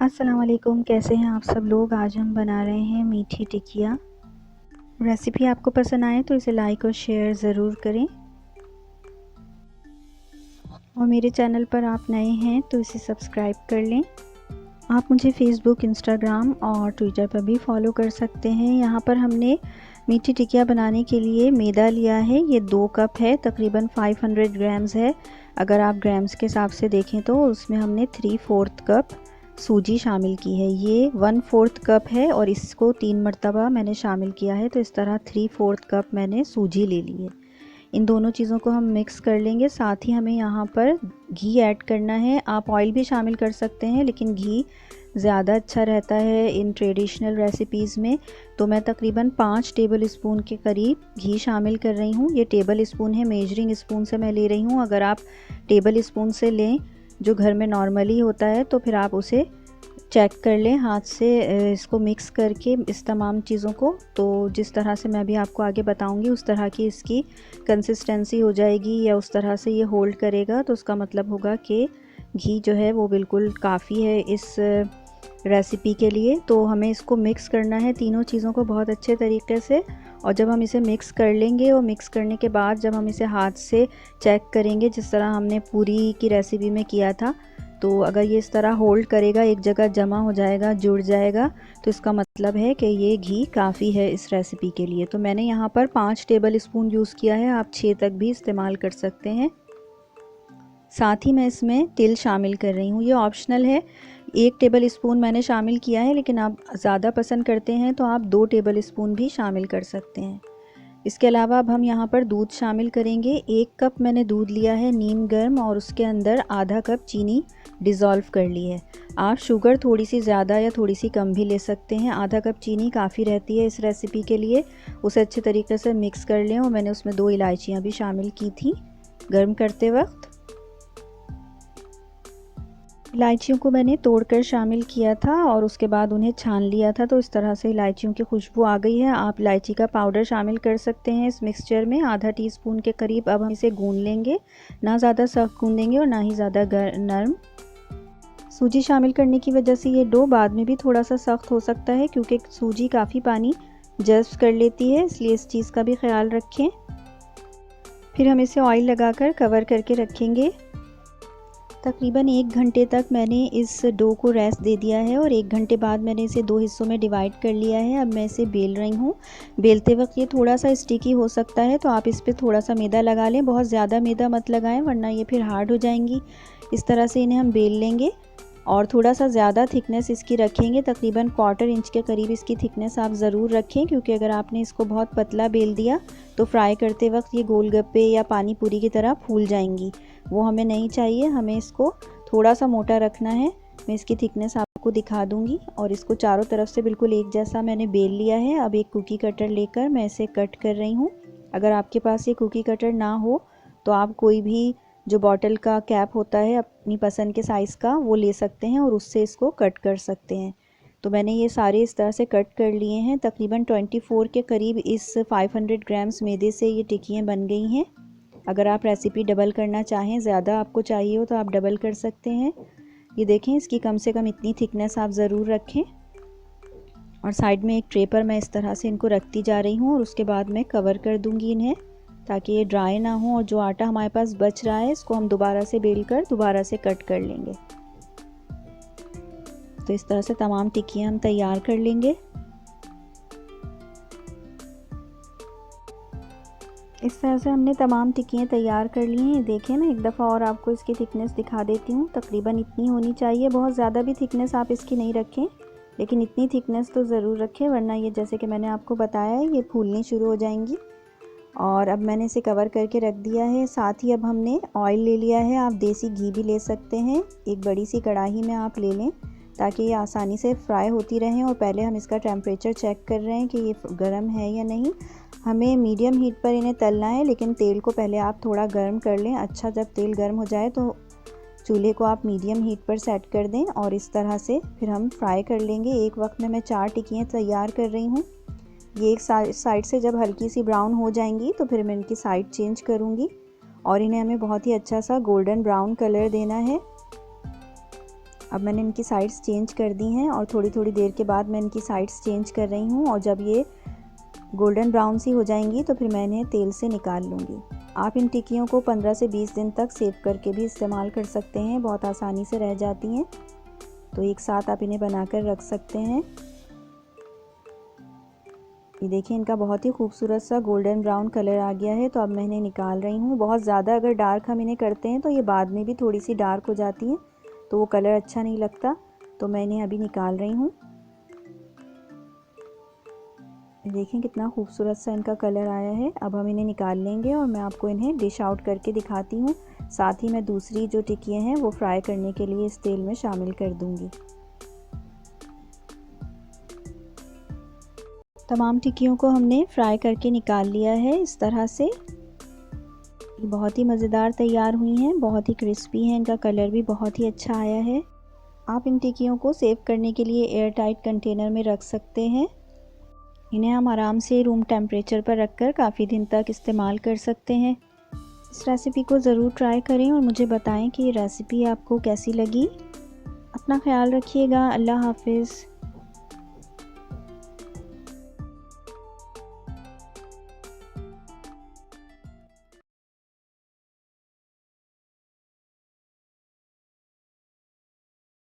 अस्सलाम वालेकुम, कैसे हैं आप सब लोग। आज हम बना रहे हैं मीठी टिकिया। रेसिपी आपको पसंद आए तो इसे लाइक और शेयर ज़रूर करें, और मेरे चैनल पर आप नए हैं तो इसे सब्सक्राइब कर लें। आप मुझे फ़ेसबुक, इंस्टाग्राम और ट्विटर पर भी फॉलो कर सकते हैं। यहाँ पर हमने मीठी टिकिया बनाने के लिए मैदा लिया है, ये 2 कप है, तकरीबन 500 ग्राम्स है। अगर आप ग्राम्स के हिसाब से देखें तो उसमें हमने 3/4 कप सूजी शामिल की है। ये 1/4 कप है और इसको 3 मरतबा मैंने शामिल किया है, तो इस तरह 3/4 कप मैंने सूजी ले ली है। इन दोनों चीज़ों को हम मिक्स कर लेंगे। साथ ही हमें यहाँ पर घी ऐड करना है। आप ऑयल भी शामिल कर सकते हैं, लेकिन घी ज़्यादा अच्छा रहता है इन ट्रेडिशनल रेसिपीज़ में। तो मैं तकरीबन 5 टेबल स्पून के करीब घी शामिल कर रही हूँ। ये टेबल स्पून है, मेजरिंग स्पून से मैं ले रही हूँ। अगर आप टेबल स्पून से लें जो घर में नॉर्मली होता है तो फिर आप उसे चेक कर लें हाथ से, इसको मिक्स करके इस तमाम चीज़ों को। तो जिस तरह से मैं भी आपको आगे बताऊंगी उस तरह की इसकी कंसिस्टेंसी हो जाएगी, या उस तरह से ये होल्ड करेगा, तो उसका मतलब होगा कि घी जो है वो बिल्कुल काफ़ी है इस रेसिपी के लिए। तो हमें इसको मिक्स करना है तीनों चीज़ों को बहुत अच्छे तरीके से। और जब हम इसे मिक्स कर लेंगे और मिक्स करने के बाद जब हम इसे हाथ से चेक करेंगे जिस तरह हमने पूरी की रेसिपी में किया था, तो अगर ये इस तरह होल्ड करेगा, एक जगह जमा हो जाएगा, जुड़ जाएगा, तो इसका मतलब है कि ये घी काफ़ी है इस रेसिपी के लिए। तो मैंने यहाँ पर 5 टेबल स्पून यूज़ किया है, आप 6 तक भी इस्तेमाल कर सकते हैं। साथ ही मैं इसमें तिल शामिल कर रही हूँ, ये ऑप्शनल है। 1 टेबल स्पून मैंने शामिल किया है, लेकिन आप ज़्यादा पसंद करते हैं तो आप 2 टेबल स्पून भी शामिल कर सकते हैं। इसके अलावा अब हम यहाँ पर दूध शामिल करेंगे। 1 कप मैंने दूध लिया है नीम गर्म, और उसके अंदर आधा कप चीनी डिज़ोल्व कर ली है। आप शुगर थोड़ी सी ज़्यादा या थोड़ी सी कम भी ले सकते हैं। आधा कप चीनी काफ़ी रहती है इस रेसिपी के लिए। उसे अच्छे तरीके से मिक्स कर लें, और मैंने उसमें 2 इलायचियाँ भी शामिल की थी गर्म करते वक्त। इलायचियों को मैंने तोड़कर शामिल किया था और उसके बाद उन्हें छान लिया था, तो इस तरह से इलायचियों की खुशबू आ गई है। आप इलायची का पाउडर शामिल कर सकते हैं इस मिक्सचर में, आधा टीस्पून के करीब। अब हम इसे गूंद लेंगे, ना ज़्यादा सख्त गूंदेंगे और ना ही ज़्यादा नरम। सूजी शामिल करने की वजह से ये डो बाद में भी थोड़ा सा सख्त हो सकता है, क्योंकि सूजी काफ़ी पानी जज़्ब कर लेती है, इसलिए इस चीज़ का भी ख्याल रखें। फिर हम इसे ऑयल लगाकर कवर करके रखेंगे। तकरीबन 1 घंटे तक मैंने इस डो को रेस्ट दे दिया है, और 1 घंटे बाद मैंने इसे 2 हिस्सों में डिवाइड कर लिया है। अब मैं इसे बेल रही हूँ। बेलते वक्त ये थोड़ा सा स्टिकी हो सकता है, तो आप इस पर थोड़ा सा मैदा लगा लें। बहुत ज़्यादा मैदा मत लगाएं, वरना ये फिर हार्ड हो जाएंगी। इस तरह से इन्हें हम बेल लेंगे, और थोड़ा सा ज़्यादा थिकनेस इसकी रखेंगे। तकरीबन 1/4 इंच के करीब इसकी थिकनेस आप ज़रूर रखें, क्योंकि अगर आपने इसको बहुत पतला बेल दिया तो फ्राई करते वक्त ये गोलगप्पे या पानी पूरी की तरह फूल जाएंगी, वो हमें नहीं चाहिए। हमें इसको थोड़ा सा मोटा रखना है। मैं इसकी थिकनेस आपको दिखा दूंगी, और इसको चारों तरफ से बिल्कुल एक जैसा मैंने बेल लिया है। अब एक कुकी कटर लेकर मैं इसे कट कर रही हूँ। अगर आपके पास ये कुकी कटर ना हो तो आप कोई भी जो बॉटल का कैप होता है अपनी पसंद के साइज़ का, वो ले सकते हैं और उससे इसको कट कर सकते हैं। तो मैंने ये सारे इस तरह से कट कर लिए हैं। तकरीबन 24 के करीब इस 500 ग्राम्स मैदे से ये टिक्कियाँ बन गई हैं। अगर आप रेसिपी डबल करना चाहें, ज़्यादा आपको चाहिए हो, तो आप डबल कर सकते हैं। ये देखें, इसकी कम से कम इतनी थिकनेस आप ज़रूर रखें। और साइड में एक ट्रे पर मैं इस तरह से इनको रखती जा रही हूँ, और उसके बाद मैं कवर कर दूँगी इन्हें, ताकि ये ड्राई ना हो। और जो आटा हमारे पास बच रहा है इसको हम दोबारा से बेल कर दोबारा से कट कर लेंगे। तो इस तरह से तमाम टिक्कियाँ हम तैयार कर लेंगे। इस तरह से हमने तमाम टिक्कियाँ तैयार कर ली हैं। देखें, मैं एक दफ़ा और आपको इसकी थिकनेस दिखा देती हूँ। तकरीबन इतनी होनी चाहिए, बहुत ज़्यादा भी थिकनेस आप इसकी नहीं रखें, लेकिन इतनी थिकनेस तो ज़रूर रखें, वरना ये जैसे कि मैंने आपको बताया है ये फूलनी शुरू हो जाएंगी। और अब मैंने इसे कवर करके रख दिया है। साथ ही अब हमने ऑयल ले लिया है, आप देसी घी भी ले सकते हैं। एक बड़ी सी कढ़ाई में आप ले लें, ताकि ये आसानी से फ्राई होती रहें। और पहले हम इसका टेम्परेचर चेक कर रहे हैं कि ये गर्म है या नहीं। हमें मीडियम हीट पर इन्हें तलना है, लेकिन तेल को पहले आप थोड़ा गर्म कर लें। अच्छा, जब तेल गर्म हो जाए तो चूल्हे को आप मीडियम हीट पर सेट कर दें, और इस तरह से फिर हम फ्राई कर लेंगे। एक वक्त में मैं 4 टिक्कियाँ तैयार कर रही हूँ। ये एक साइड से जब हल्की सी ब्राउन हो जाएंगी तो फिर मैं इनकी साइड चेंज करूँगी, और इन्हें हमें बहुत ही अच्छा सा गोल्डन ब्राउन कलर देना है। अब मैंने इनकी साइड्स चेंज कर दी हैं और थोड़ी थोड़ी देर के बाद मैं इनकी साइड्स चेंज कर रही हूँ, और जब ये गोल्डन ब्राउन सी हो जाएंगी तो फिर मैं इन्हें तेल से निकाल लूँगी। आप इन टिक्कियों को 15 से 20 दिन तक सेव करके भी इस्तेमाल कर सकते हैं, बहुत आसानी से रह जाती हैं। तो एक साथ आप इन्हें बनाकर रख सकते हैं। ये देखिए इनका बहुत ही खूबसूरत सा गोल्डन ब्राउन कलर आ गया है। तो अब मैं इन्हें निकाल रही हूँ। बहुत ज़्यादा अगर डार्क हम इन्हें करते हैं तो ये बाद में भी थोड़ी सी डार्क हो जाती हैं, तो वो कलर अच्छा नहीं लगता। तो मैं इन्हें अभी निकाल रही हूँ। देखें कितना खूबसूरत सा इनका कलर आया है। अब हम इन्हें निकाल लेंगे और मैं आपको इन्हें डिश आउट करके दिखाती हूँ। साथ ही मैं दूसरी जो टिक्कियाँ हैं वो फ्राई करने के लिए इस तेल में शामिल कर दूँगी। तमाम टिक्कियों को हमने फ्राई करके निकाल लिया है इस तरह से। बहुत ही मज़ेदार तैयार हुई हैं, बहुत ही क्रिस्पी हैं, इनका कलर भी बहुत ही अच्छा आया है। आप इन टिक्कियों को सेव करने के लिए एयर टाइट कंटेनर में रख सकते हैं। इन्हें हम आराम से रूम टेम्परेचर पर रखकर काफ़ी दिन तक इस्तेमाल कर सकते हैं। इस रेसिपी को ज़रूर ट्राई करें और मुझे बताएं कि ये रेसिपी आपको कैसी लगी। अपना ख्याल रखिएगा। अल्लाह हाफ़िज़।